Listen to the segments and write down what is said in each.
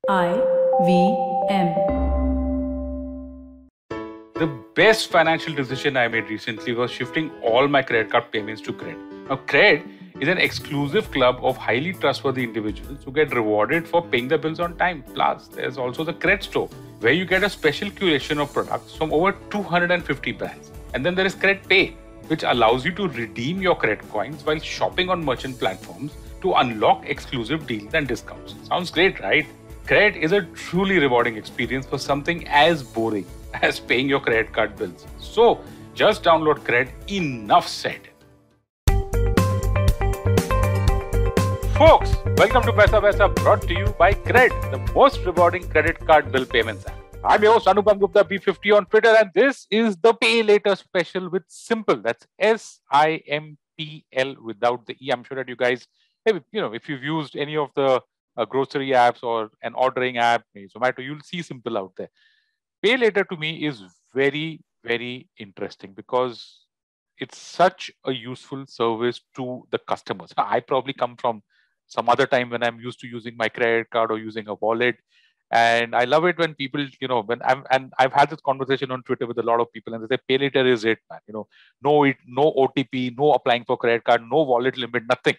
I V M. The best financial decision I made recently was shifting all my credit card payments to Cred. Now, Cred is an exclusive club of highly trustworthy individuals who get rewarded for paying their bills on time. Plus, there's also the Cred Store, where you get a special curation of products from over 250 brands. And then there is Cred Pay, which allows you to redeem your credit coins while shopping on merchant platforms to unlock exclusive deals and discounts. Sounds great, right? Credit is a truly rewarding experience for something as boring as paying your credit card bills. So just download Credit. Enough said. Folks, welcome to Paisa Vaisa, brought to you by Credit, the most rewarding credit card bill payments app. I'm your host Anupam Gupta B50 on Twitter, and this is the Pay Later special with Simple. That's SIMPL without the E. I'm sure that you guys, if you've used any of the grocery apps or an ordering app, maybe Zomato, you'll see Simple out there. Pay Later to me is very, very interesting because it's such a useful service to the customers. I probably come from some other time when I'm used to using my credit card or using a wallet. And I love it when people, I've had this conversation on Twitter with a lot of people, and they say, Pay Later is it, man. No OTP, no applying for credit card, no wallet limit, nothing.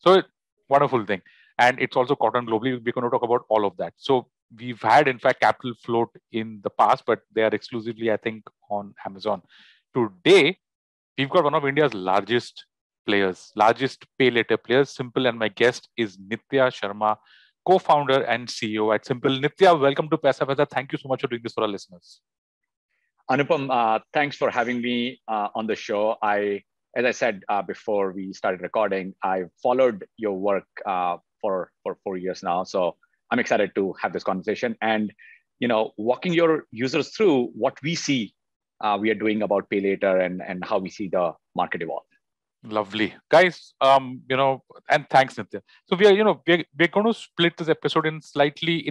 So, wonderful thing. And it's also caught on globally. We're going to talk about all of that. So, we've had, in fact, Capital Float in the past, but they are exclusively, I think, on Amazon. Today, we've got one of India's largest players, largest Pay Later players, Simple, and my guest is Nithya Sharma, co-founder and CEO at Simple. Nithya, welcome to Paisa Vaisa. Thank you so much for doing this for our listeners. Anupam, thanks for having me on the show. As I said before we started recording, I've followed your work for 4 years now. So I'm excited to have this conversation and, walking your users through what we see we are doing about Pay Later and how we see the market evolve. Lovely, guys. And thanks, Nithya. So we're going to split this episode in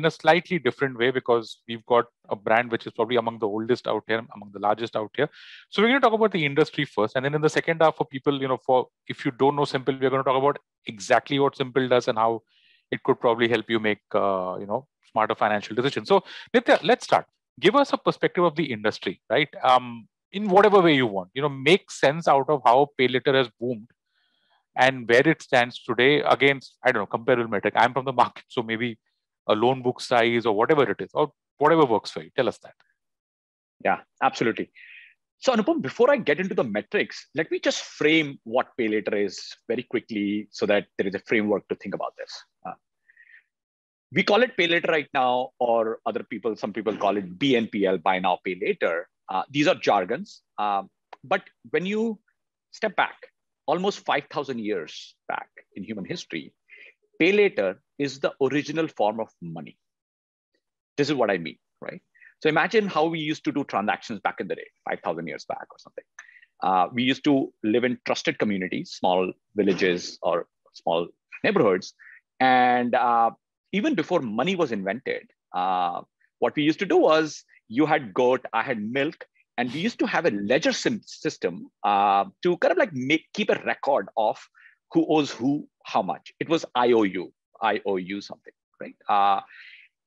a slightly different way because we've got a brand which is probably among the oldest out here, among the largest out here. So we're going to talk about the industry first, and then in the second half, for people, for if you don't know Simple, we're going to talk about exactly what Simple does and how it could probably help you make smarter financial decisions. So Nithya, let's start. Give us a perspective of the industry, right? In whatever way you want, make sense out of how Pay Later has boomed and where it stands today against, I don't know, comparable metric. I'm from the market, so maybe a loan book size or whatever it is, or whatever works for you. Tell us that. Yeah, absolutely. So Anupam, before I get into the metrics, let me just frame what Pay Later is very quickly so that there is a framework to think about this. We call it Pay Later right now, or some people call it BNPL, Buy Now, Pay Later. These are jargons. But when you step back, almost 5,000 years back in human history, Pay Later is the original form of money. This is what I mean, right? So imagine how we used to do transactions back in the day, 5,000 years back or something. We used to live in trusted communities, small villages or small neighborhoods. And even before money was invented, what we used to do was you had goat, I had milk, and we used to have a ledger system to kind of keep a record of who owes who how much. It was I owe you something, right?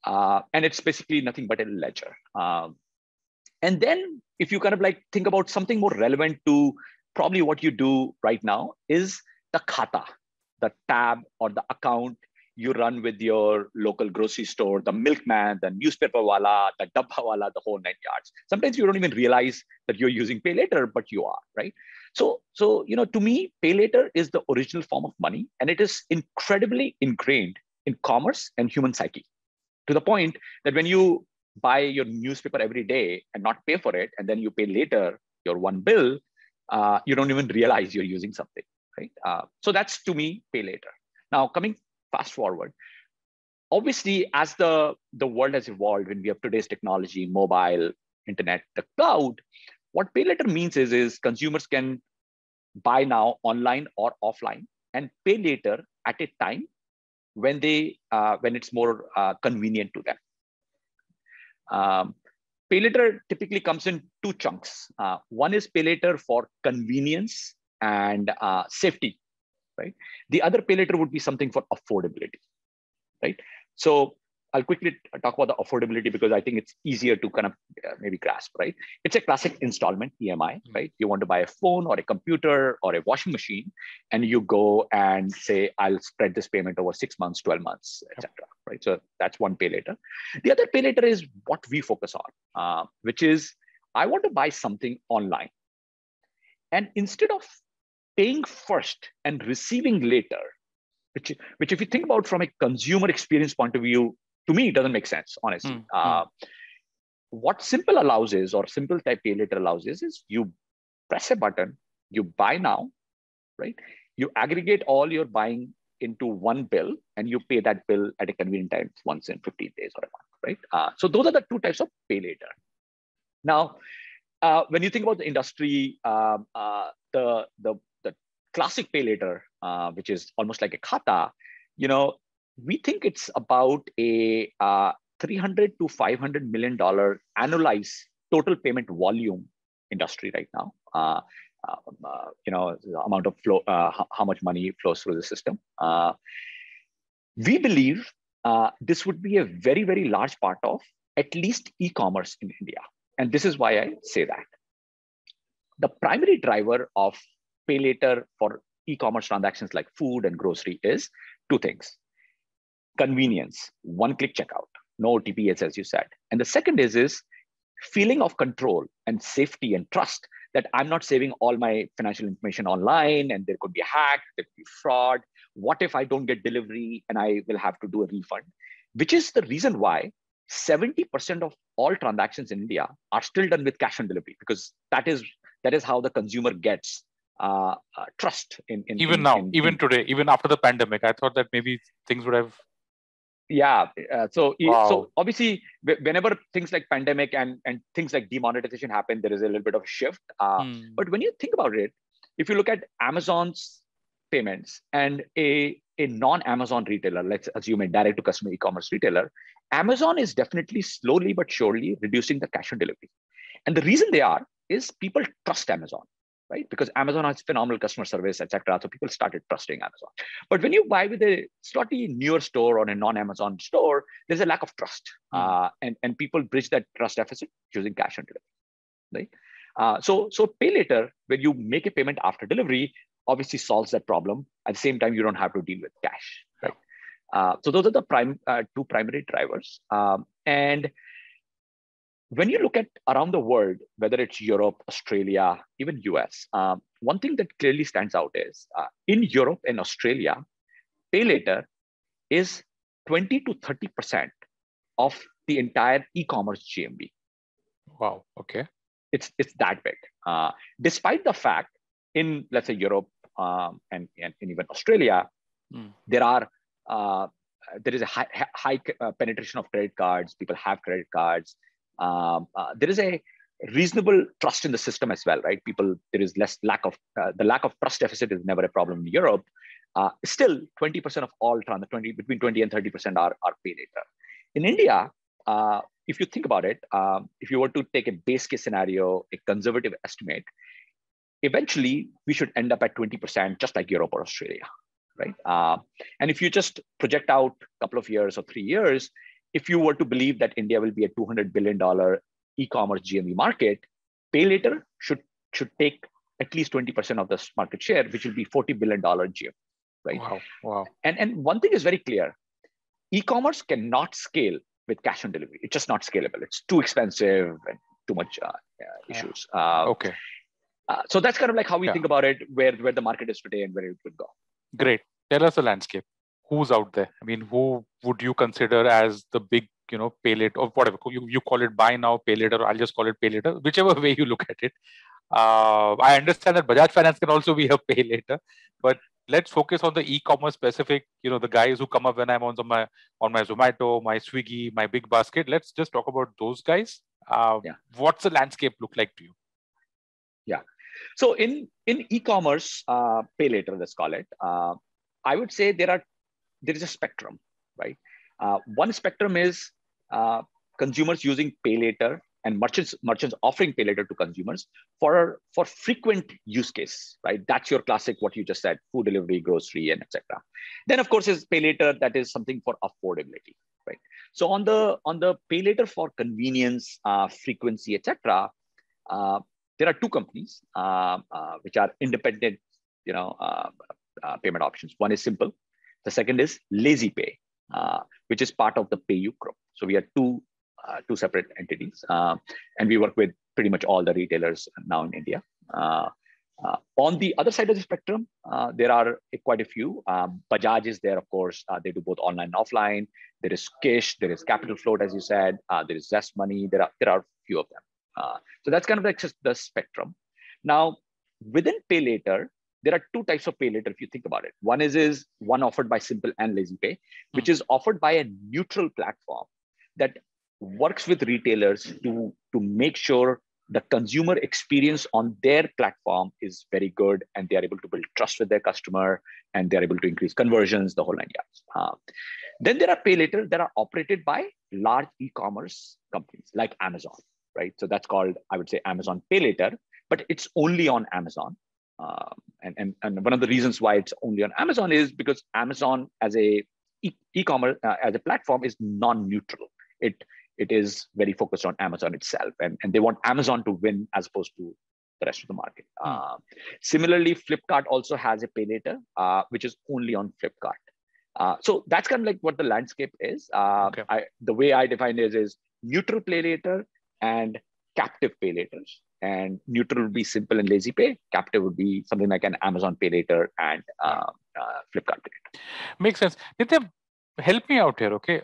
And it's basically nothing but a ledger. And then if you kind of think about something more relevant to probably what you do right now is the khata, the tab or the account you run with your local grocery store, the milkman, the newspaper wala, the dabba wala, the whole 9 yards. Sometimes you don't even realize that you're using Pay Later, but you are, right? So to me, Pay Later is the original form of money, and it is incredibly ingrained in commerce and human psyche, to the point that when you buy your newspaper every day and not pay for it, and then you pay later your one bill, you don't even realize you're using something, right? So that's, to me, Pay Later. Now, coming fast forward, obviously, as the world has evolved, when we have today's technology, mobile, internet, the cloud, what Pay Later means is consumers can buy now online or offline and pay later at a time when it's more convenient to them. Pay Later typically comes in two chunks. One is Pay Later for convenience and safety, right? The other Pay Later would be something for affordability, right? So I'll quickly talk about the affordability because I think it's easier to kind of maybe grasp, right? It's a classic installment EMI, right? You want to buy a phone or a computer or a washing machine, and you go and say, I'll spread this payment over 6 months, 12 months, etc. Right? So that's one pay later. The other pay later is what we focus on, which is I want to buy something online. And instead of paying first and receiving later, which if you think about from a consumer experience point of view, to me, it doesn't make sense, honestly. What simple allows is, or simple type pay later allows is you press a button, you buy now, right? You aggregate all your buying into one bill and you pay that bill at a convenient time once in 15 days or a month, right? So those are the two types of pay later. Now, when you think about the industry, the classic pay later, which is almost like a khata, we think it's about a $300 to $500 million annualized total payment volume industry right now. The amount of flow, how much money flows through the system. We believe this would be a very, very large part of at least e-commerce in India. And this is why I say that. The primary driver of pay later for e-commerce transactions like food and grocery is two things. Convenience, one-click checkout, no OTP, as you said. And the second is feeling of control and safety and trust that I'm not saving all my financial information online and there could be a hack, there could be fraud. What if I don't get delivery and I will have to do a refund? Which is the reason why 70% of all transactions in India are still done with cash on delivery, because that is how the consumer gets trust in even today, even after the pandemic. I thought that maybe things would have. So obviously, whenever things like pandemic and things like demonetization happen, there is a little bit of a shift. But when you think about it, if you look at Amazon's payments and a non-Amazon retailer, let's assume a direct-to-customer e-commerce retailer, Amazon is definitely slowly but surely reducing the cash on delivery. And the reason they are is people trust Amazon, right? Because Amazon has phenomenal customer service, etc. So people started trusting Amazon. But when you buy with a slightly newer store or a non-Amazon store, there's a lack of trust. And people bridge that trust deficit using cash on delivery, right? So pay later, when you make a payment after delivery, obviously solves that problem. At the same time, you don't have to deal with cash, right? So those are the two primary drivers. And when you look at around the world, whether it's Europe, Australia, even US, one thing that clearly stands out is in Europe and Australia, pay later is 20 to 30% of the entire e-commerce GMV. Wow. Okay. It's that big. Despite the fact in, let's say, Europe and even Australia, there is a high penetration of credit cards. People have credit cards. There is a reasonable trust in the system as well, right? There is less lack of trust deficit is never a problem in Europe. Still, 20% of all between 20 and 30% are pay later. In India, if you think about it, if you were to take a base case scenario, a conservative estimate, eventually we should end up at 20%, just like Europe or Australia, right? And if you just project out a couple of years or 3 years, if you were to believe that India will be a $200 billion e-commerce GMV market, pay later should take at least 20% of this market share, which will be $40 billion GMV, right? Wow. And one thing is very clear: e-commerce cannot scale with cash on delivery. It's just not scalable. It's too expensive and too much issues. Okay. So that's kind of like how we think about it, where the market is today and where it would go. Great. Tell us the landscape. Who's out there? I mean, who would you consider as the big, pay later or whatever you call it, buy now, pay later, or I'll just call it pay later, whichever way you look at it. I understand that Bajaj Finance can also be a pay later, but let's focus on the e-commerce specific, the guys who come up when I'm on my Zomato, my Swiggy, my Big Basket. Let's just talk about those guys. What's the landscape look like to you? Yeah. So in e-commerce, pay later, let's call it, I would say there is a spectrum, right? One spectrum is consumers using pay later and merchants offering pay later to consumers for frequent use case, right? That's your classic, what you just said, food delivery, grocery, and etc. Then of course is pay later that is something for affordability, right? So on the pay later for convenience, frequency, etc., there are two companies which are independent, payment options. One is Simple. The second is LazyPay, which is part of the PayU group. So we are two separate entities, and we work with pretty much all the retailers now in India. On the other side of the spectrum, there are quite a few. Bajaj is there, of course. They do both online and offline. There is Kish, there is Capital Float, as you said. There is Zest Money. There are a few of them. So that's kind of like just the spectrum. Now, within Pay Later, there are two types of Pay Later if you think about it. One is one offered by Simple and LazyPay, which is offered by a neutral platform that works with retailers to make sure the consumer experience on their platform is very good, and they are able to build trust with their customer, and they're able to increase conversions, the whole nine yards. Then there are Pay Later that are operated by large e-commerce companies like Amazon, right? So that's called, I would say, Amazon Pay Later, but it's only on Amazon. And one of the reasons why it's only on Amazon is because Amazon as a e-commerce as a platform is non-neutral. It is very focused on Amazon itself, and they want Amazon to win as opposed to the rest of the market. Similarly, Flipkart also has a Pay Later, which is only on Flipkart. So that's kind of like what the landscape is. Okay. The way I define it is neutral Pay Later and captive Pay Laters. And neutral would be Simple and LazyPay. Captive would be something like an Amazon Pay Later and Flipkart Pay Later. Makes sense. Nitya, help me out here, okay?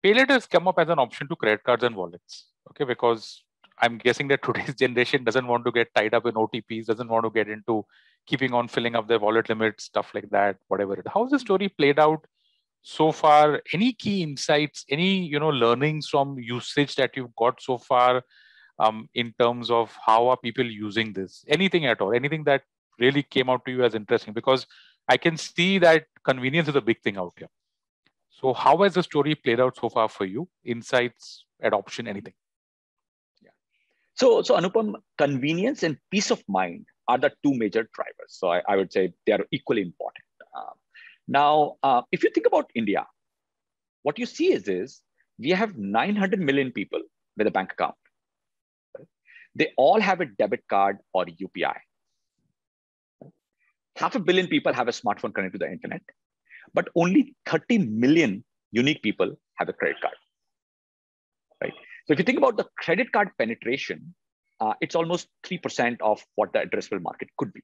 Pay Later has come up as an option to credit cards and wallets, okay? Because I'm guessing that today's generation doesn't want to get tied up in OTPs, doesn't want to get into keeping on filling up their wallet limits, stuff like that, whatever it is. How's the story played out so far? Any key insights, any learnings from usage that you've got so far in terms of how are people using this? Anything at all? Anything that really came out to you as interesting? Because I can see that convenience is a big thing out here. So how has the story played out so far for you? Insights, adoption, anything? Yeah. So Anupam, convenience and peace of mind are the two major drivers. So I would say they are equally important. Now, if you think about India, what you see is we have 900 million people with a bank account. Right? They all have a debit card or UPI. 500 million people have a smartphone connected to the internet, but only 30 million unique people have a credit card. Right? So if you think about the credit card penetration, it's almost 3% of what the addressable market could be.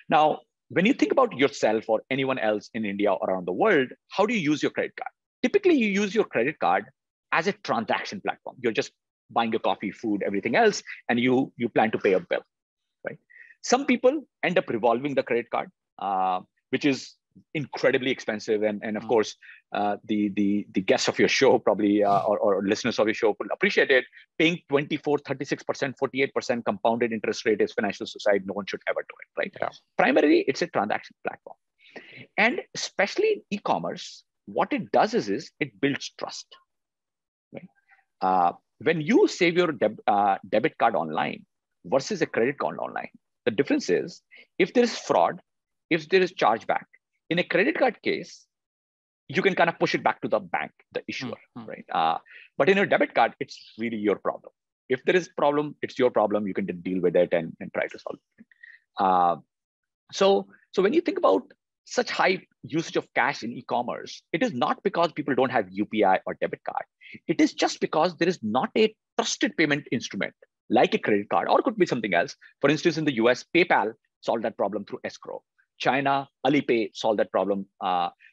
Now, when you think about yourself or anyone else in India or around the world, how do you use your credit card? Typically, you use your credit card as a transaction platform. You're just buying your coffee, food, everything else, and you plan to pay a bill, right? Some people end up revolving the credit card, which is incredibly expensive. And of course, the guests of your show probably, or listeners of your show will appreciate it. Paying 24, 36%, 48% compounded interest rate is financial suicide. No one should ever do it, right? Yeah. Primarily, it's a transaction platform. And especially in e-commerce, what it does is it builds trust, right? When you save your debit card online versus a credit card online, the difference is if there is fraud, if there is chargeback, in a credit card case, you can kind of push it back to the bank, the issuer, right? But in a debit card, it's really your problem. If there is a problem, it's your problem. You can deal with it and try to solve it. So when you think about such high usage of cash in e-commerce, it is not because people don't have UPI or debit card. It is just because there is not a trusted payment instrument like a credit card, or it could be something else. For instance, in the US, PayPal solved that problem through escrow. China, Alipay solved that problem.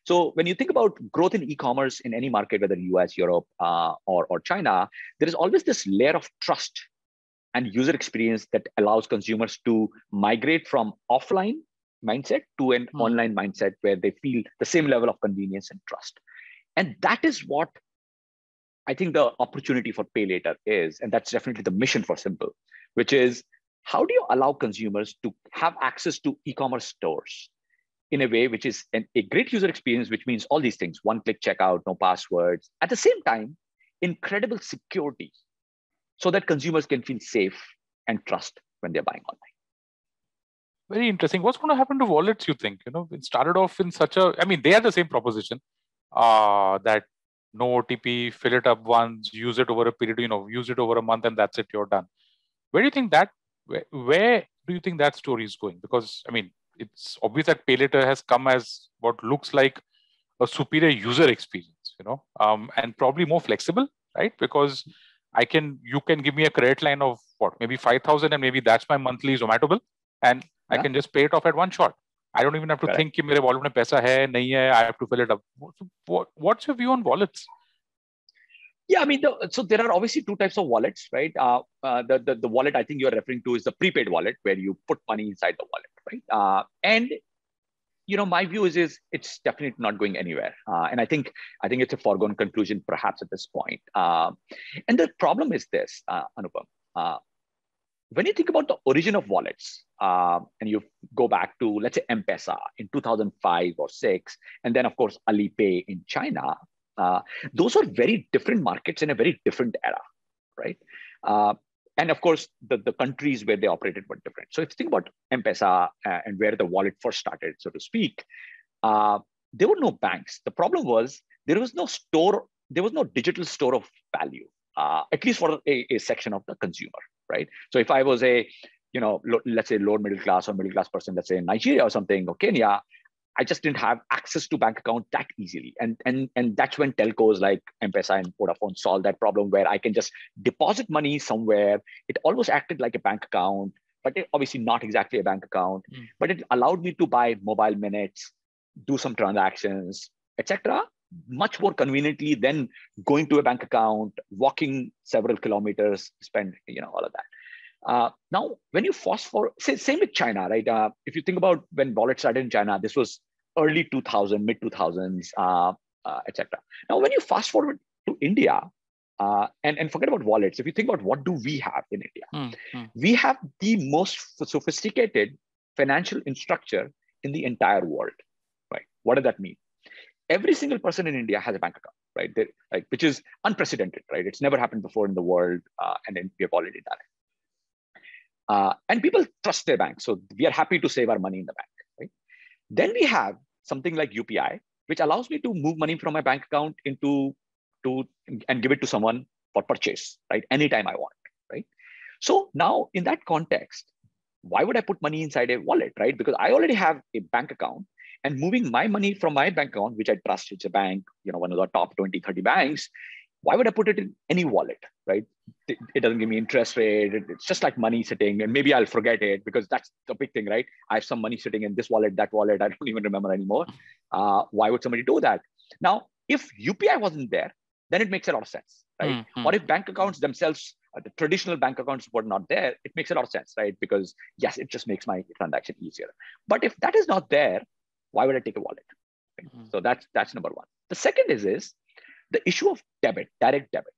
So when you think about growth in e-commerce in any market, whether US, Europe, or China, there is always this layer of trust and user experience that allows consumers to migrate from offline mindset to an online mindset where they feel the same level of convenience and trust. And that is what I think the opportunity for Pay Later is. And that's definitely the mission for Simple, which is, how do you allow consumers to have access to e-commerce stores in a way which is a great user experience, which means all these things: one-click checkout, no passwords, at the same time, incredible security, so that consumers can feel safe and trust when they're buying online. Very interesting. What's going to happen to wallets, you think? It started off in such a, they are the same proposition. that no OTP, fill it up once, use it over a period, use it over a month, and that's it, you're done. Where do you think where do you think that story is going? Because I mean, it's obvious that Pay Later has come as what looks like a superior user experience, and probably more flexible, right? Because you can give me a credit line of what, maybe 5,000, and maybe that's my monthly Zomato bill, and I can just pay it off at one shot. I don't even have to think कि मेरे wallet में पैसा है नहीं है. I have to fill it up. What's your view on wallets? Yeah, I mean, so there are obviously two types of wallets, right? The wallet I think you're referring to is the prepaid wallet, where you put money inside the wallet, right? And my view is it's definitely not going anywhere, and I think it's a foregone conclusion perhaps at this point. And the problem is this, Anupam. When you think about the origin of wallets, and you go back to, let's say, M-Pesa in 2005 or 6, and then of course Alipay in China. Those are very different markets in a very different era, right? And of course, the countries where they operated were different. So if you think about M-Pesa and where the wallet first started, so to speak, there were no banks. The problem was there was no store, there was no digital store of value, at least for a section of the consumer, right? So if I was a, let's say lower middle class or middle class person, let's say in Nigeria or something, or Kenya, I just didn't have access to bank account that easily. And that's when telcos like M-Pesa and Vodafone solved that problem, where I can just deposit money somewhere. It almost acted like a bank account, but obviously not exactly a bank account. But it allowed me to buy mobile minutes, do some transactions, etc., much more conveniently than going to a bank account, walking several kilometers, spend all of that. Now, when you fast forward, same with China, right? If you think about when wallet started in China, this was early 2000, mid 2000s, etc. Now, when you fast forward to India, and forget about wallets, if you think about what do we have in India, we have the most sophisticated financial infrastructure in the entire world, right? What does that mean? Every single person in India has a bank account, right? Which is unprecedented, right? It's never happened before in the world, and then we have already done it. And people trust their bank. So we are happy to save our money in the bank, right? Then we have something like UPI, which allows me to move money from my bank account and give it to someone for purchase, right? Anytime I want, right? So now in that context, why would I put money inside a wallet, right? Because I already have a bank account, and moving my money from my bank account, which I trust, it's a bank, one of the top 20, 30 banks, why would I put it in any wallet, right? It doesn't give me interest rate. It's just like money sitting, and maybe I'll forget it, because that's the big thing, right? I have some money sitting in this wallet, that wallet. I don't even remember anymore. Why would somebody do that? Now, if UPI wasn't there, then it makes a lot of sense, right? Or if bank accounts themselves, the traditional bank accounts were not there, it makes a lot of sense, right? Because yes, it just makes my transaction easier. But if that is not there, why would I take a wallet? Right? So that's number one. The second is the issue of debit, direct debit.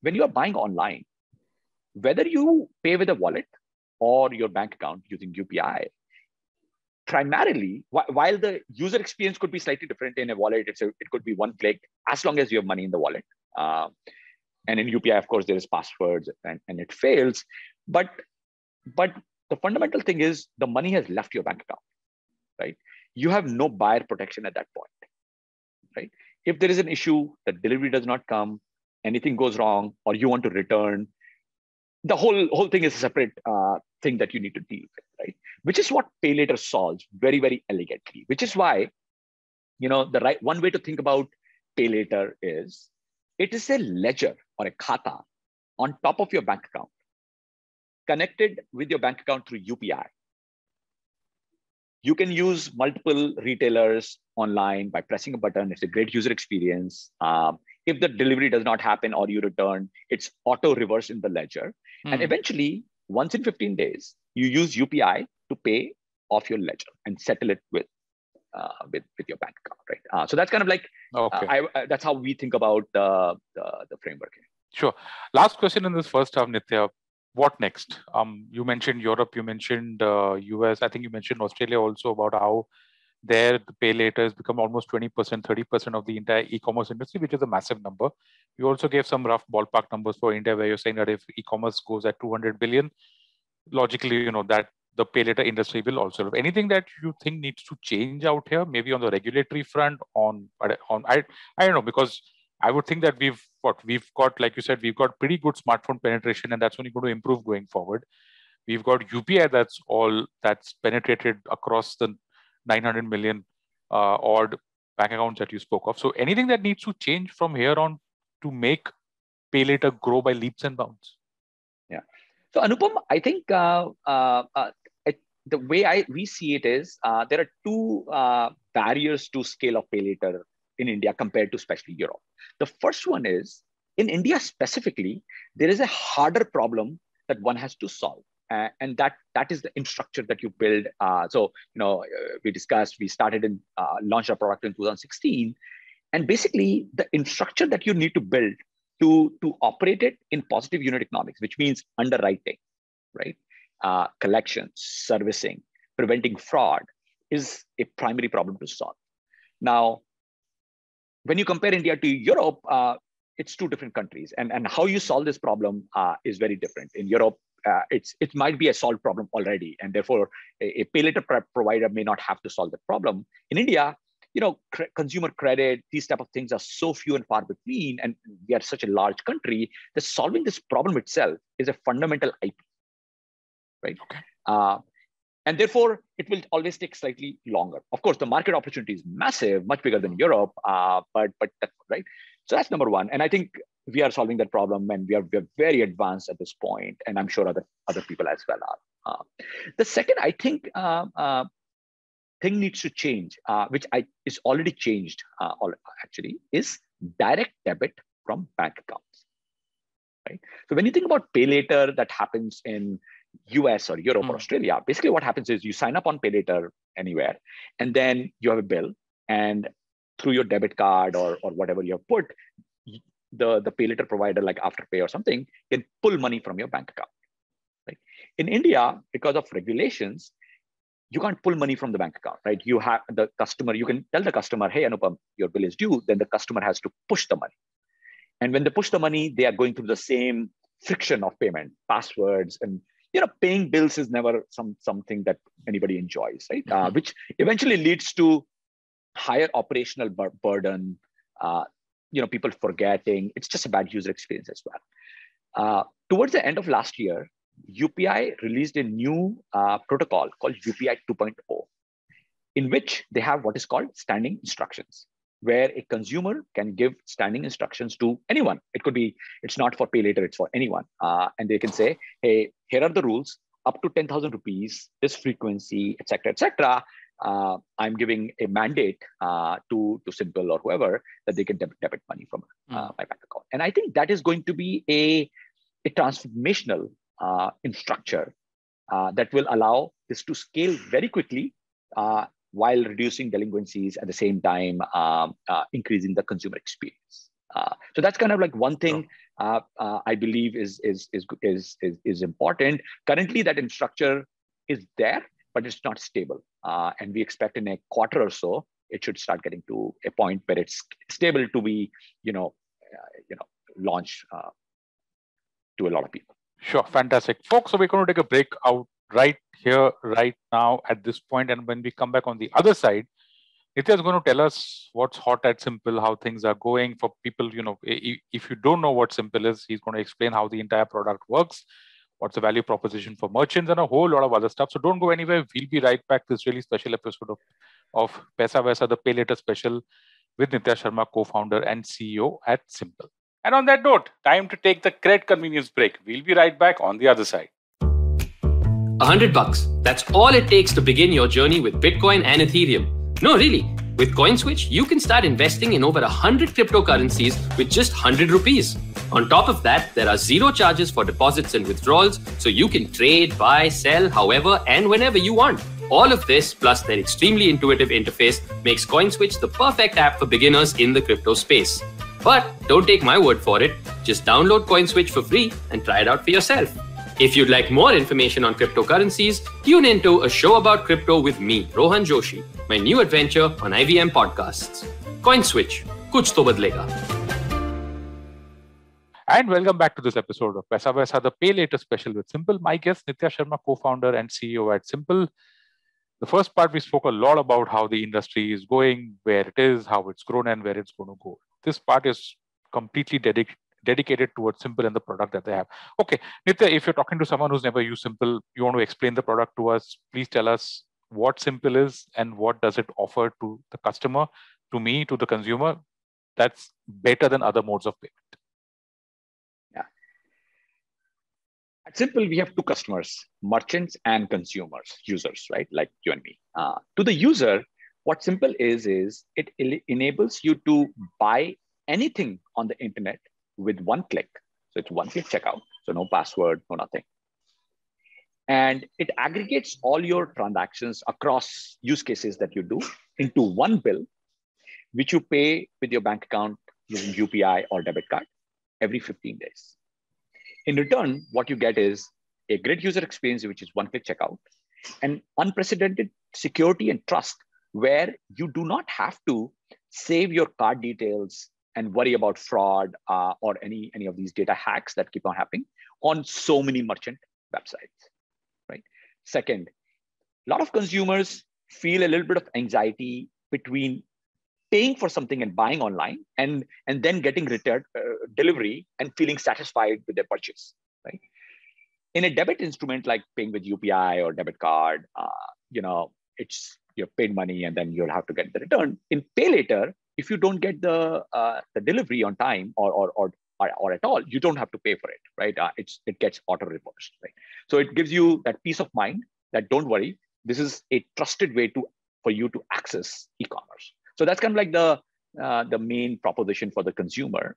When you are buying online, whether you pay with a wallet or your bank account using UPI, primarily, while the user experience could be slightly different in a wallet, it could be one click, as long as you have money in the wallet. And in UPI, of course, there is passwords and it fails. But the fundamental thing is the money has left your bank account, right? You have no buyer protection at that point, right? If there is an issue, the delivery does not come, anything goes wrong, or you want to return, the whole thing is a separate thing that you need to deal with, right? Which is what Pay Later solves very, very elegantly. Which is why, one way to think about Pay Later is it is a ledger or a khata on top of your bank account, connected with your bank account through UPI. You can use multiple retailers online by pressing a button. It's a great user experience. If the delivery does not happen or you return, it's auto reverse in the ledger. And eventually, once in 15 days, you use UPI to pay off your ledger and settle it with your bank account, right? So that's kind of like, that's how we think about the framework. Sure. Last question in this first half, Nithya. What next? You mentioned Europe, you mentioned US, I think you mentioned Australia also, about how there the Pay Later has become almost 20%, 30% of the entire e-commerce industry, which is a massive number. You also gave some rough ballpark numbers for India, where you're saying that if e-commerce goes at 200 billion, logically, that the pay later industry will also evolve. Anything that you think needs to change out here, maybe on the regulatory front, I don't know, because I would think that we've got, like you said, we've got pretty good smartphone penetration, and that's only going to improve going forward. We've got UPI that's penetrated across the 900 million odd bank accounts that you spoke of. So anything that needs to change from here on to make pay later grow by leaps and bounds? Yeah. So Anupam, I think the way we see it is there are two barriers to scale of pay later in India compared to especially Europe. The first one is, in India specifically, there is a harder problem that one has to solve. And that is the infrastructure that you build. We started and launched our product in 2016. And basically, the infrastructure that you need to build to operate it in positive unit economics, which means underwriting, right? Collections, servicing, preventing fraud, is a primary problem to solve. Now, when you compare India to Europe, it's two different countries. And how you solve this problem is very different. In Europe, it might be a solved problem already, and therefore a pay later provider may not have to solve the problem. In India, consumer credit, these type of things are so few and far between, and we are such a large country that solving this problem itself is a fundamental IP, right? Okay. And therefore, it will always take slightly longer. Of course, the market opportunity is massive, much bigger than Europe, but that's right. So that's number one. And I think we are solving that problem, and we are very advanced at this point, and I'm sure other people as well are. The second, I think, thing needs to change, which is already changed actually, is direct debit from bank accounts. Right. So when you think about pay later that happens in US or Europe or Australia, basically what happens is you sign up on pay later anywhere, and then you have a bill, and through your debit card or whatever you have put, the pay later provider like Afterpay or something can pull money from your bank account. Right? In India, because of regulations, you can't pull money from the bank account, right? You have the customer, you can tell the customer, hey, Anupam, your bill is due. Then the customer has to push the money. And when they push the money, they are going through the same friction of payment, passwords, and paying bills is never something that anybody enjoys, right? Which eventually leads to higher operational burden, people forgetting. It's just a bad user experience as well. Towards the end of last year, UPI released a new protocol called UPI 2.0, in which they have what is called standing instructions, where a consumer can give standing instructions to anyone. It's not for pay later, it's for anyone. And they can say, hey, here are the rules, up to 10,000 rupees, this frequency, et cetera. I'm giving a mandate to Simple or whoever that they can debit money from my bank account. And I think that is going to be a transformational infrastructure that will allow this to scale very quickly while reducing delinquencies at the same time, increasing the consumer experience. So that's kind of like one thing I believe is important. Currently, that infrastructure is there, but it's not stable. And we expect in a quarter or so, it should start getting to a point where it's stable to be, launched to a lot of people. Sure, fantastic. Folks, so we're going to take a break out right here, right now at this point. And when we come back on the other side, Nitya is going to tell us what's hot at Simple, how things are going for people. If you don't know what Simple is, he's going to explain how the entire product works, what's the value proposition for merchants, and a whole lot of other stuff. So don't go anywhere. We'll be right back. This really special episode of Paisa Vaisa, the Pay Later special with Nitya Sharma, co-founder and CEO at Simple. And on that note, time to take the credit convenience break. We'll be right back on the other side. $100. That's all it takes to begin your journey with Bitcoin and Ethereum. No, really. With CoinSwitch, you can start investing in over 100 cryptocurrencies with just 100 rupees. On top of that, there are zero charges for deposits and withdrawals, so you can trade, buy, sell, however and whenever you want. All of this, plus their extremely intuitive interface, makes CoinSwitch the perfect app for beginners in the crypto space. But don't take my word for it. Just download CoinSwitch for free and try it out for yourself. If you'd like more information on cryptocurrencies, tune into A Show About Crypto with me, Rohan Joshi, my new adventure on IVM Podcasts. CoinSwitch, kuch to badlega. And welcome back to this episode of Paisa Vaisa, the Pay Later special with Simple. My guest, Nithya Sharma, co-founder and CEO at Simple. The first part, we spoke a lot about how the industry is going, where it is, how it's grown, and where it's going to go. This part is completely dedicated towards Simple and the product that they have. Okay, Nithya, if you're talking to someone who's never used Simple, you want to explain the product to us, please tell us what Simple is and what does it offer to the customer, to me, to the consumer, that's better than other modes of payment. At Simple, we have two customers, merchants and consumers, users, right? Like you and me. To the user, what Simple is it enables you to buy anything on the internet with one click. So it's one click checkout. So no password, no nothing. And it aggregates all your transactions across use cases that you do into one bill, which you pay with your bank account using UPI or debit card every 15 days. In return, what you get is a great user experience, which is one-click checkout, and unprecedented security and trust, where you do not have to save your card details and worry about fraud or any of these data hacks that keep on happening on so many merchant websites, right? Second, a lot of consumers feel a little bit of anxiety between paying for something and buying online and then getting returned delivery and feeling satisfied with their purchase, right? In a debit instrument like paying with UPI or debit card, it's you've paid money and then you'll have to get the return. In Pay Later, if you don't get the delivery on time or at all, you don't have to pay for it, right? It gets auto reversed, right? So it gives you that peace of mind that don't worry, this is a trusted way for you to access e-commerce. So that's kind of like the main proposition for the consumer.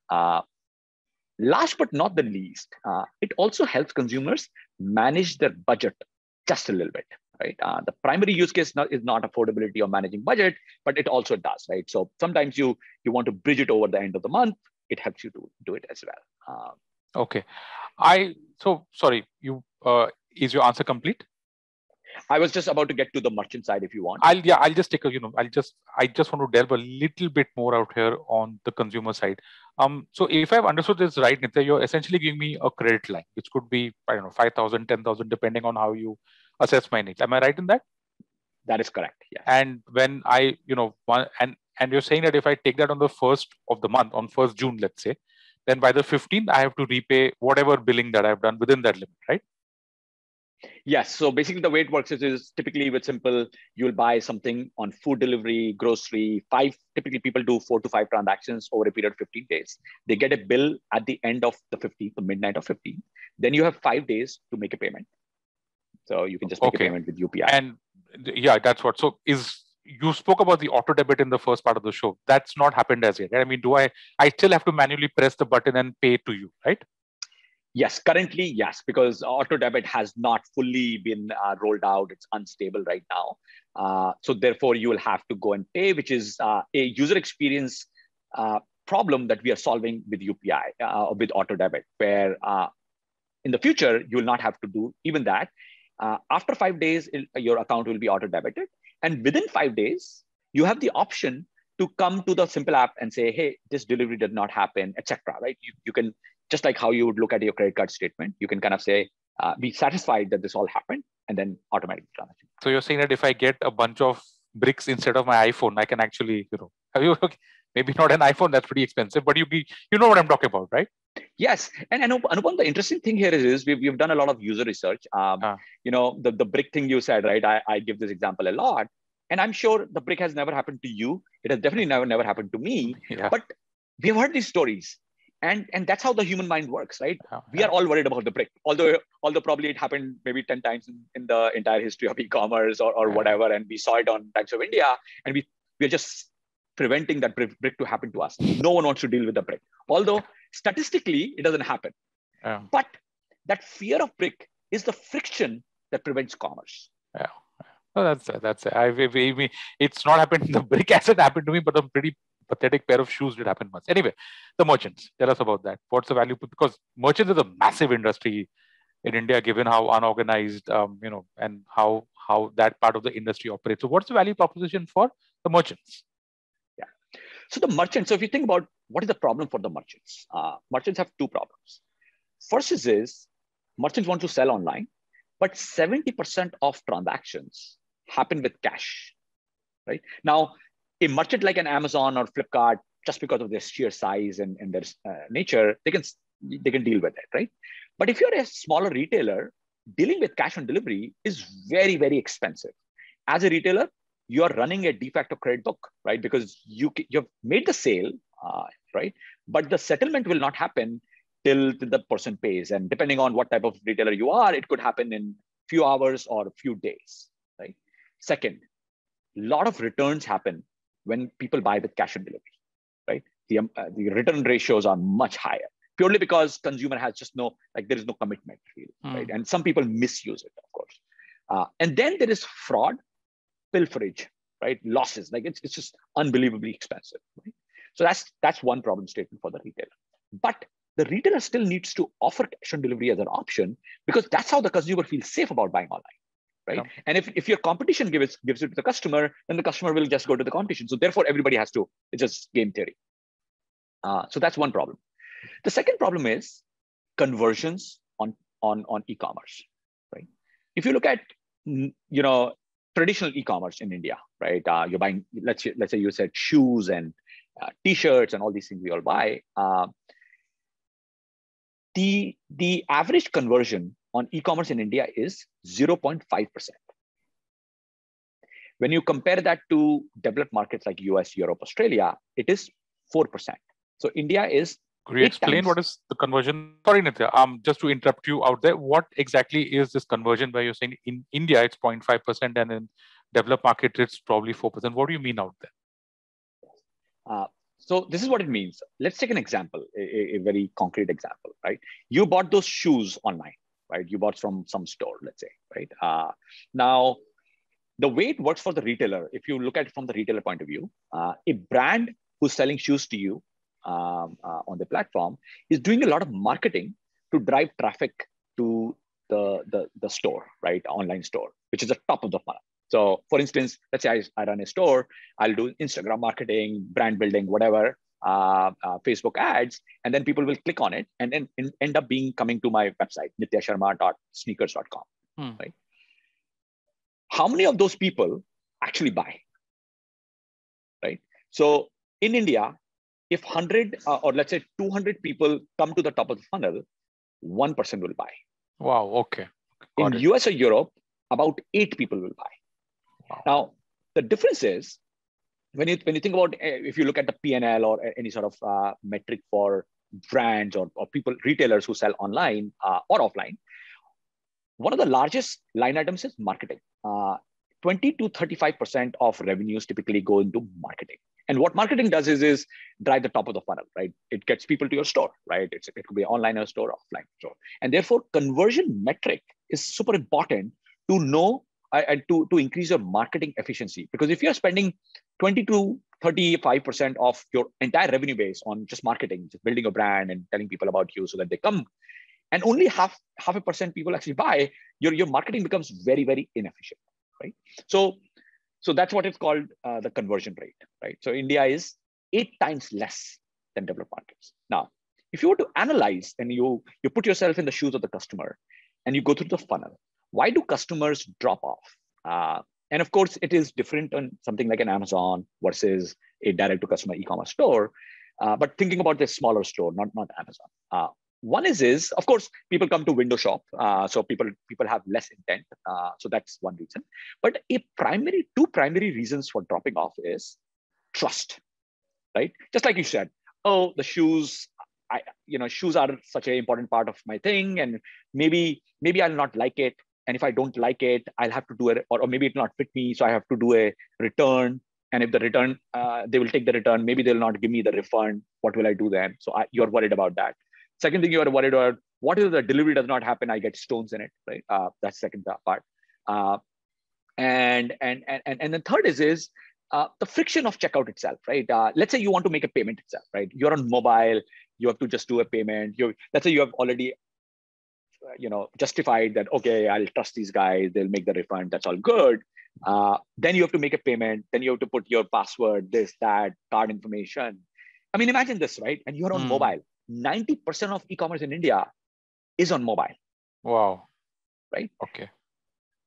Last but not the least, it also helps consumers manage their budget just a little bit, right? The primary use case is not affordability or managing budget, but it also does, right? So sometimes you want to bridge it over the end of the month. It helps you to do it as well. Okay. Sorry, is your answer complete? I was just about to get to the merchant side if you want. I'll just take I just want to delve a little bit more out here on the consumer side. So if I've understood this right, Nithya, you're essentially giving me a credit line, which could be, 5,000, 10,000, depending on how you assess my needs. Am I right in that? That is correct. Yeah. And when and you're saying that if I take that on the 1st of the month, on 1st June, let's say, then by the 15th, I have to repay whatever billing that I've done within that limit, right? Yes. So basically the way it works is typically with Simple, you'll buy something on food delivery, grocery, typically people do 4 to 5 transactions over a period of 15 days. They get a bill at the end of the 15th, the midnight of 15th. Then you have 5 days to make a payment. So you can just make a payment with UPI. And yeah, that's what. So you spoke about the auto debit in the first part of the show. That's not happened as yet, right? I mean, I still have to manually press the button and pay to you, right? Yes, currently, yes, because auto debit has not fully been rolled out. It's unstable right now. So therefore, you will have to go and pay, which is a user experience problem that we are solving with UPI, with auto debit, where in the future, you will not have to do even that. After 5 days, your account will be auto debited. And within 5 days, you have the option to come to the Simple app and say, hey, this delivery did not happen, etc. Right? You can, just like how you would look at your credit card statement, you can kind of say, be satisfied that this all happened, and then automatically transaction. So you're saying that if I get a bunch of bricks instead of my iPhone, I can actually, maybe not an iPhone, that's pretty expensive, but you know what I'm talking about, right? Yes. And Anupam, the interesting thing here is we've done a lot of user research. The brick thing you said, right? I give this example a lot. And I'm sure the brick has never happened to you. It has definitely never happened to me. Yeah. But we have heard these stories. And that's how the human mind works, right? We are all worried about the brick, although probably it happened maybe 10 times in the entire history of e-commerce or whatever. And we saw it on Times of India, and we're just preventing that brick to happen to us. No one wants to deal with the brick. Although statistically, it doesn't happen. Yeah. But that fear of brick is the friction that prevents commerce. Yeah. Well, that's it. It's not happened. The brick hasn't happened to me, but a pretty pathetic pair of shoes did happen once. Anyway, the merchants. Tell us about that. What's the value? Because merchants is a massive industry in India, given how unorganized, and how that part of the industry operates. So, what's the value proposition for the merchants? Yeah. So the merchants. So if you think about what is the problem for the merchants? Merchants have two problems. First is merchants want to sell online, but 70% of transactions happen with cash, right? Now, a merchant like an Amazon or Flipkart, just because of their sheer size and their nature, they can deal with it, right? But if you're a smaller retailer, dealing with cash on delivery is very, very expensive. As a retailer, you are running a de facto credit book, right? Because you've made the sale, right? But the settlement will not happen till the person pays. And depending on what type of retailer you are, it could happen in few hours or a few days, right? Second, a lot of returns happen when people buy with cash on delivery, right? The return ratios are much higher, purely because consumer has just there is no commitment, really, right? And some people misuse it, of course. And then there is fraud, pilferage, right? Losses, it's just unbelievably expensive, right? So that's one problem statement for the retailer. But the retailer still needs to offer cash on delivery as an option, because that's how the consumer feels safe about buying online, right? Yeah. And if your competition gives it to the customer, then the customer will just go to the competition. So therefore, everybody has to. It's just game theory. So that's one problem. The second problem is conversions on e-commerce, right? If you look at traditional e-commerce in India, right? You're buying, let's say you said shoes and t-shirts and all these things we all buy. The average conversion on e-commerce in India is 0.5%. When you compare that to developed markets like US, Europe, Australia, it is 4%. So India is. Could you explain what is the conversion? Sorry, Nithya, just to interrupt you out there, what exactly is this conversion where you're saying in India it's 0.5% and in developed market it's probably 4%? What do you mean out there? So this is what it means. Let's take an example, a very concrete example, right? You bought those shoes online, right? You bought from some store, let's say, right? Now, the way it works for the retailer, if you look at it from the retailer point of view, a brand who's selling shoes to you on the platform is doing a lot of marketing to drive traffic to the store, right? Online store, which is the top of the funnel. So for instance, let's say I run a store, I'll do Instagram marketing, brand building, whatever, Facebook ads, and then people will click on it and then end up coming to my website, nityasharma.sneakers.com, right? How many of those people actually buy, right? So in India, if 100 or let's say 200 people come to the top of the funnel, 1% will buy. Wow, okay. In US or Europe, about 8 people will buy. Wow. Now, the difference is when you think about, if you look at the P&L or any sort of metric for brands or retailers who sell online or offline, one of the largest line items is marketing. 20 to 35% of revenues typically go into marketing. And what marketing does is drive the top of the funnel, right? It gets people to your store, right? It could be an online store, offline store. And therefore, conversion metric is super important to know and to increase your marketing efficiency. Because if you're spending 20 to 35% of your entire revenue base on just marketing, just building a brand and telling people about you so that they come, and only half a percent people actually buy, your marketing becomes very, very inefficient, right? So that's what it's called the conversion rate, right? So India is 8 times less than developed markets. Now, if you were to analyze and you put yourself in the shoes of the customer and you go through the funnel, why do customers drop off? And of course, it is different on something like an Amazon versus a direct-to-customer e-commerce store. But thinking about the smaller store, not Amazon. One is of course, people come to window shop. So people have less intent. So that's one reason. But two primary reasons for dropping off is trust, right? Just like you said, oh, the shoes, shoes are such an important part of my thing. And maybe I'll not like it. And if I don't like it, I'll have to do it, or maybe it will not fit me. So I have to do a return. And if the return, they will take the return, maybe they'll not give me the refund. What will I do then? So you're worried about that. Second thing you are worried about, what if the delivery does not happen? I get stones in it, right? That's the second part. And the third is the friction of checkout itself, right? Let's say you want to make a payment itself, right? You're on mobile, you have to just do a payment. Let's say you have already justified that, okay, I'll trust these guys, they'll make the refund, that's all good. Then you have to make a payment, then you have to put your password, this, that, card information. I mean, imagine this, right? And you're on Hmm. mobile. 90% of e-commerce in India is on mobile, Wow. right? Okay.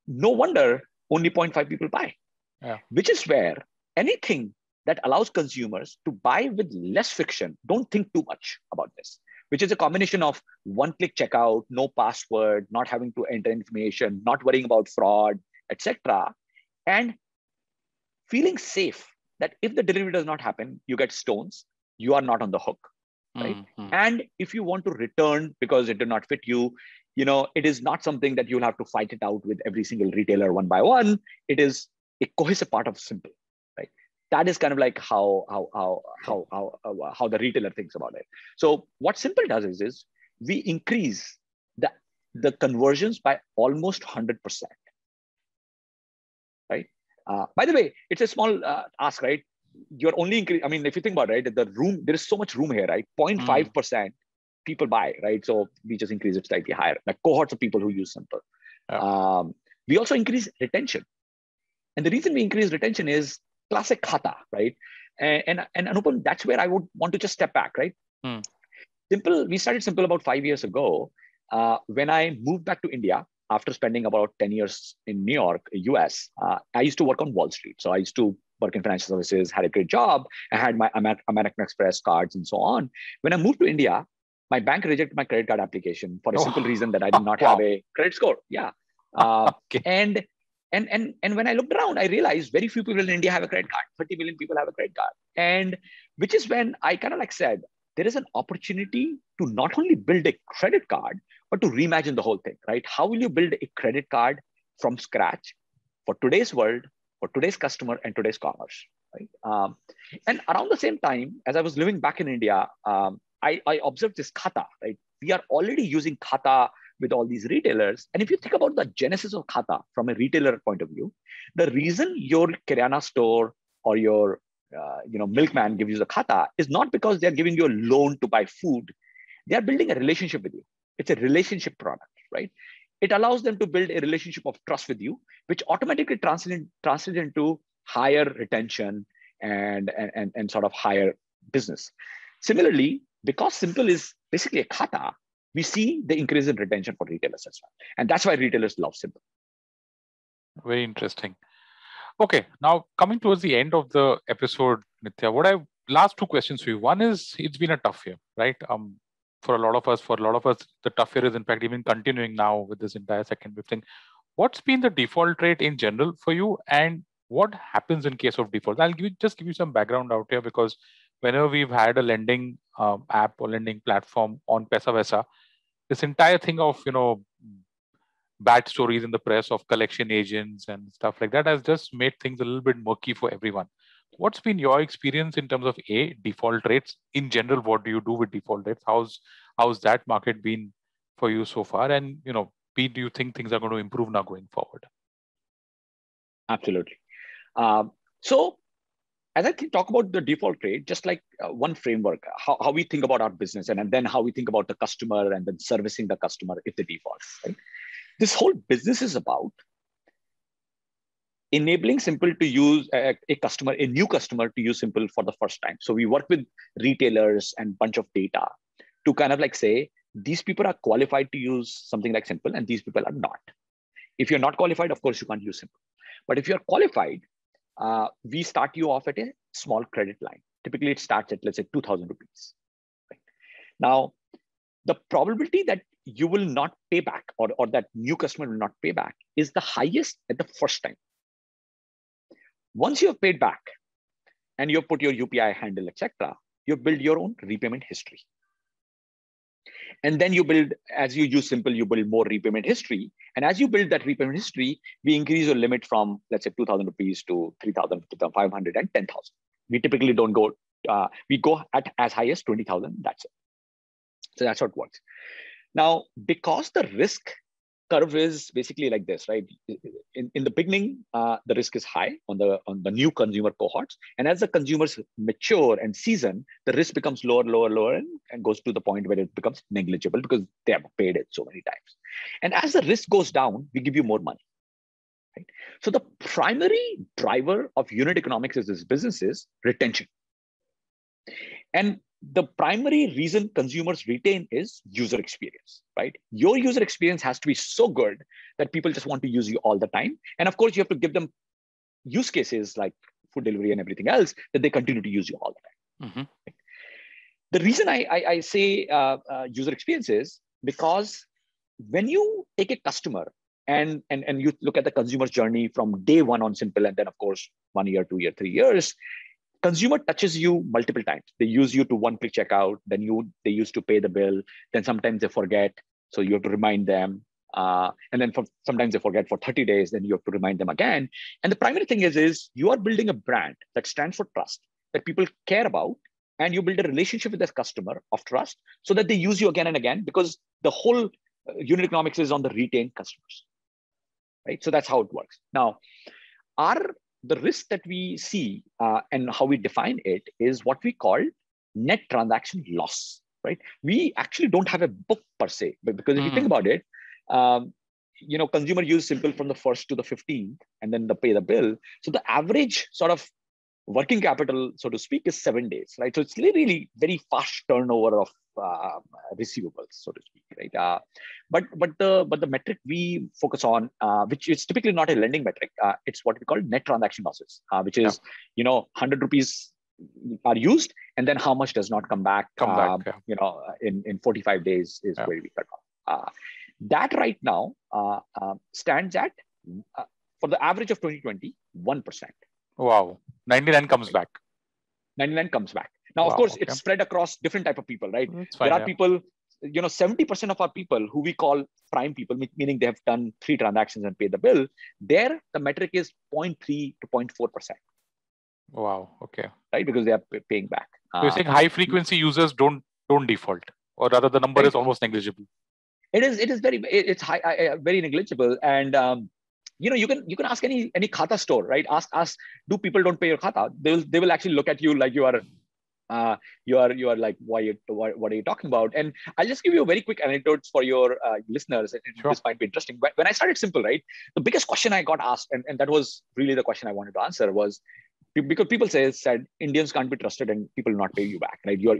No wonder only 0.5 people buy, Yeah. which is where anything that allows consumers to buy with less friction, don't think too much about this, which is a combination of one-click checkout, no password, not having to enter information, not worrying about fraud, etc., and feeling safe that if the delivery does not happen, you get stones, you are not on the hook, right? Hmm. And if you want to return because it did not fit you, it is not something that you'll have to fight it out with every single retailer one by one. It is a cohesive part of Simple, right? That is kind of like how the retailer thinks about it. So what Simple does is we increase the conversions by almost 100%, right? By the way, it's a small ask, right? You're only increase. I mean, if you think about it, right, there is so much room here, right? 0.5% people buy, right? So we just increase it slightly higher, like cohorts of people who use Simple. Yeah. We also increase retention. And the reason we increase retention is classic khata, right? And Anupam, that's where I would want to just step back, right? Simple, we started Simple about 5 years ago. When I moved back to India, after spending about 10 years in New York, US, I used to work on Wall Street. So I used to work in financial services, had a great job. I had my American Express cards and so on. When I moved to India, my bank rejected my credit card application for a simple reason that I did not have a credit score. Yeah. Okay. And when I looked around, I realized very few people in India have a credit card. 30 million people have a credit card. And which is when I kind of like said, there is an opportunity to not only build a credit card, but to reimagine the whole thing, right? How will you build a credit card from scratch for today's world, for today's customer and today's commerce, right? And around the same time, as I was living back in India, I observed this khata, right? We are already using khata with all these retailers. And if you think about the genesis of khata from a retailer point of view, the reason your Kirana store or your milkman gives you the khata is not because they're giving you a loan to buy food. They're building a relationship with you. It's a relationship product, right? It allows them to build a relationship of trust with you, which automatically translates into higher retention and sort of higher business. Similarly, because Simple is basically a khata, we see the increase in retention for retailers as well. And that's why retailers love Simple. Very interesting. Okay, now coming towards the end of the episode, Nithya, last two questions for you. One is, it's been a tough year, right? For a lot of us, the tough year is in fact even continuing now with this entire second wave thing. What's been the default rate in general for you, and what happens in case of default? I'll give you some background out here, because whenever we've had a lending app or lending platform on Paisa, this entire thing of bad stories in the press of collection agents and stuff like that has just made things a little bit murky for everyone. What's been your experience in terms of default rates in general? What do you do with default rates? How's that market been for you so far? And B, do you think things are going to improve now going forward? Absolutely. So as I talk about the default rate, just like one framework, how we think about our business, and then how we think about the customer, and then servicing the customer if they default, right? This whole business is about enabling Simple to use a new customer to use Simple for the first time. So we work with retailers and bunch of data to kind of like say, these people are qualified to use something like Simple and these people are not. If you're not qualified, of course, you can't use Simple. But if you're qualified, we start you off at a small credit line. Typically, it starts at, let's say, 2,000 rupees. Right? Now, the probability that you will not pay back or that new customer will not pay back is the highest at the first time. Once you have paid back and you've put your UPI handle, etc., you build your own repayment history. And then you build, as you use Simple, you build more repayment history. And as you build that repayment history, we increase your limit from, let's say, 2,000 rupees to 3,000, 500, and 10,000. We typically don't go, we go at as high as 20,000. That's it. So that's how it works. Now, because the risk curve is basically like this, right? In the beginning, the risk is high on the new consumer cohorts. And as the consumers mature and season, the risk becomes lower, and goes to the point where it becomes negligible because they have paid it so many times. And as the risk goes down, we give you more money. Right? So the primary driver of unit economics of this business is retention. And the primary reason consumers retain is user experience, right? Your user experience has to be so good that people just want to use you all the time. And of course, you have to give them use cases like food delivery and everything else that they continue to use you all the time. Mm-hmm. The reason I say user experience is because when you take a customer and you look at the consumer's journey from day one on Simple, and then of course 1 year, 2 year, 3 years, consumer touches you multiple times. They use you to one-click checkout, then they used to pay the bill, then sometimes they forget, so you have to remind them. And then sometimes they forget for 30 days, then you have to remind them again. And the primary thing is you are building a brand that stands for trust, that people care about, and you build a relationship with this customer of trust so that they use you again and again, because the whole unit economics is on the retained customers, right? So that's how it works. Now, the risk that we see and how we define it is what we call net transaction loss, right? We actually don't have a book per se, but because if you think about it, consumer use Simple from the 1st to the 15th, and then they pay the bill. So the average sort of working capital, so to speak, is 7 days, right? So it's really very fast turnover of receivables, so to speak, right? But the metric we focus on, which is typically not a lending metric, it's what we call net transaction losses, which is 100 rupees are used, and then how much does not come back. In 45 days is where we cut off. That right now stands at for the average of 2020, 1%. Wow, 99 comes back. 99 comes back. Now, of course, it's spread across different type of people, right? There are people, 70% of our people who we call prime people, meaning they have done 3 transactions and paid the bill. There, the metric is 0.3 to 0.4%. Wow. Okay. Right, because they are paying back. So you're saying high frequency users don't default, or rather the number is almost negligible. It is very very negligible, and you can ask any khata store, right? Ask do people don't pay your khata? They will actually look at you like you are like, what are you talking about? And I'll just give you a very quick anecdotes for your listeners. Sure. This might be interesting. When I started Simple, right, the biggest question I got asked, and that was really the question I wanted to answer, was because people said Indians can't be trusted and people will not pay you back, right? You're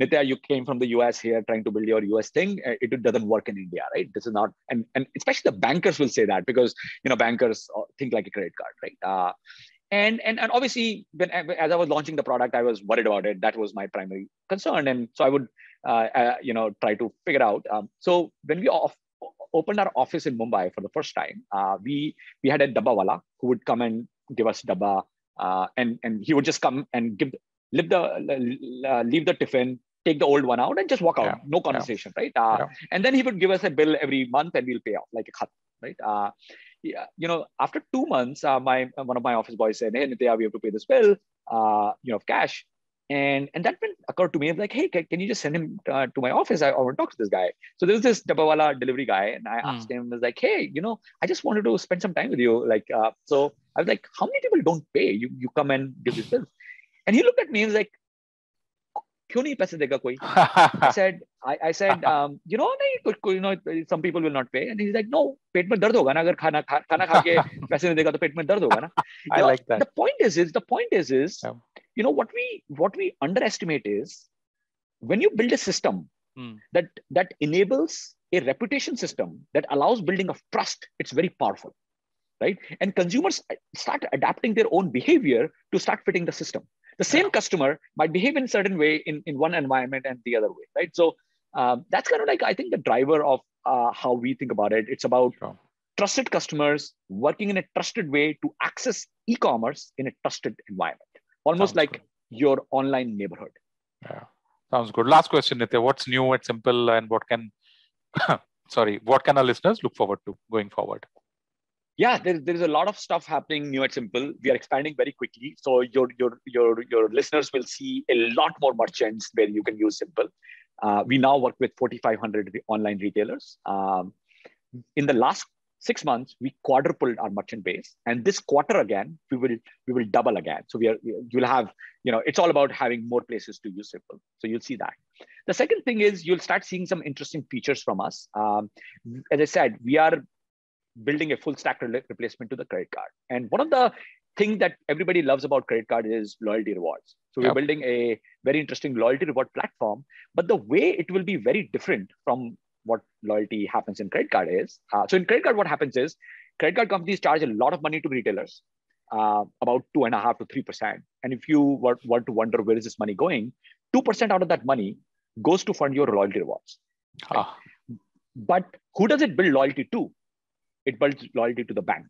Nitya, you came from the US here trying to build your US thing. It doesn't work in India, right? This is not, and especially the bankers will say that, because bankers think like a credit card, right? And obviously, as I was launching the product, I was worried about it. That was my primary concern, and so I would try to figure out. So when we opened our office in Mumbai for the first time, we had a dabbawala who would come and give us dabba. And he would just come and leave the tiffin, take the old one out, and just walk out. No conversation, right? And then he would give us a bill every month, and we'll pay off like a khat, right? After 2 months, one of my office boys said, "Hey, Nitya, we have to pay this bill, of cash." And that occurred to me. I'm like, "Hey, can you just send him to my office? I want to talk to this guy." So there was this dabbawala delivery guy, and I asked him, I was like, "Hey, I just wanted to spend some time with you. Like, so I was like, how many people don't pay? You come and give this bill." And he looked at me and was like, "Kyun nahi paise dega koi?" I said, some people will not pay. And he's like, "No, पेट में दर्द होगा ना, अगर खाना खा के पैसे नहीं देगा तो पेट में दर्द होगा ना." I like that. The point is, what we underestimate is when you build a system that enables a reputation system that allows building of trust, it's very powerful, right? And consumers start adapting their own behavior to start fitting the system. The same customer might behave in a certain way in one environment and the other way, right? So that's kind of like, I think, the driver of how we think about it. It's about trusted customers working in a trusted way to access e-commerce in a trusted environment, almost Sounds like good. your online neighborhood. Yeah, sounds good. Last question, Nitya. What's new at Simple, and what can our listeners look forward to going forward? Yeah, there's a lot of stuff happening new at Simple. We are expanding very quickly, so your listeners will see a lot more merchants where you can use Simple. We now work with 4,500 online retailers. In the last 6 months, we quadrupled our merchant base, and this quarter again, we will double again. So you'll have, it's all about having more places to use Simple. So you'll see that. The second thing is you'll start seeing some interesting features from us. As I said, we are building a full stack replacement to the credit card. And one of the things that everybody loves about credit card is loyalty rewards. So we're building a very interesting loyalty reward platform, but the way it will be very different from what loyalty happens in credit card is. So in credit card, what happens is credit card companies charge a lot of money to retailers, about 2.5% to 3%. And if you want to wonder where is this money going, 2% out of that money goes to fund your loyalty rewards. Right? But who does it build loyalty to? It builds loyalty to the bank.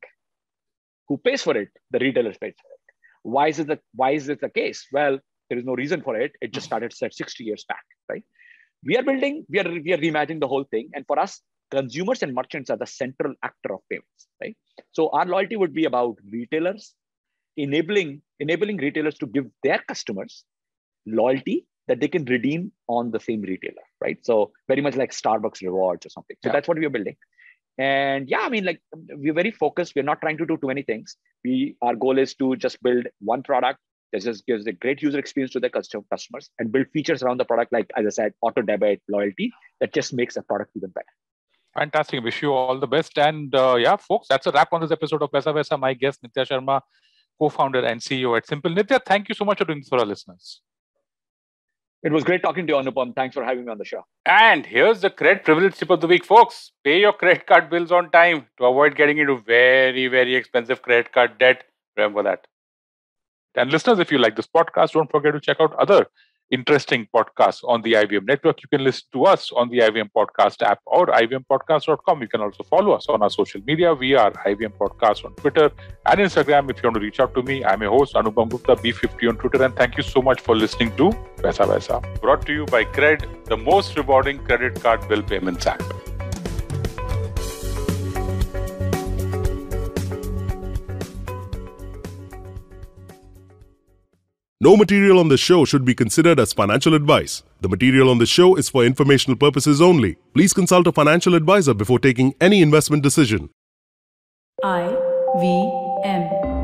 Who pays for it? The retailers pays for it. Why is it the case? Well, there is no reason for it. It just started 60 years back, right? We are reimagining the whole thing. And for us, consumers and merchants are the central actor of payments, right? So our loyalty would be about retailers, enabling retailers to give their customers loyalty that they can redeem on the same retailer, right? So very much like Starbucks rewards or something. So that's what we are building. And yeah, I mean, like we're very focused. We're not trying to do too many things. Our goal is to just build one product that just gives a great user experience to their customers and build features around the product, like, as I said, auto debit, loyalty, that just makes the product even better. Fantastic. Wish you all the best. And yeah, folks, that's a wrap on this episode of Paisa Vaisa. My guest, Nithya Sharma, co-founder and CEO at Simple. Nithya, thank you so much for doing this for our listeners. It was great talking to you, Anupam. Thanks for having me on the show. And here's the credit privilege tip of the week, folks. Pay your credit card bills on time to avoid getting into very, very expensive credit card debt. Remember that. And listeners, if you like this podcast, don't forget to check out other interesting podcasts on the IVM network. You can listen to us on the IVM Podcast app or ivmpodcast.com. You can also follow us on our social media. We are IVM Podcast on Twitter and Instagram. If you want to reach out to me, I'm your host, Anupam Gupta, B50 on Twitter. And thank you so much for listening to Paisa Vaisa. Brought to you by Cred, the most rewarding credit card bill payments app. No material on the show should be considered as financial advice. The material on the show is for informational purposes only. Please consult a financial advisor before taking any investment decision. IVM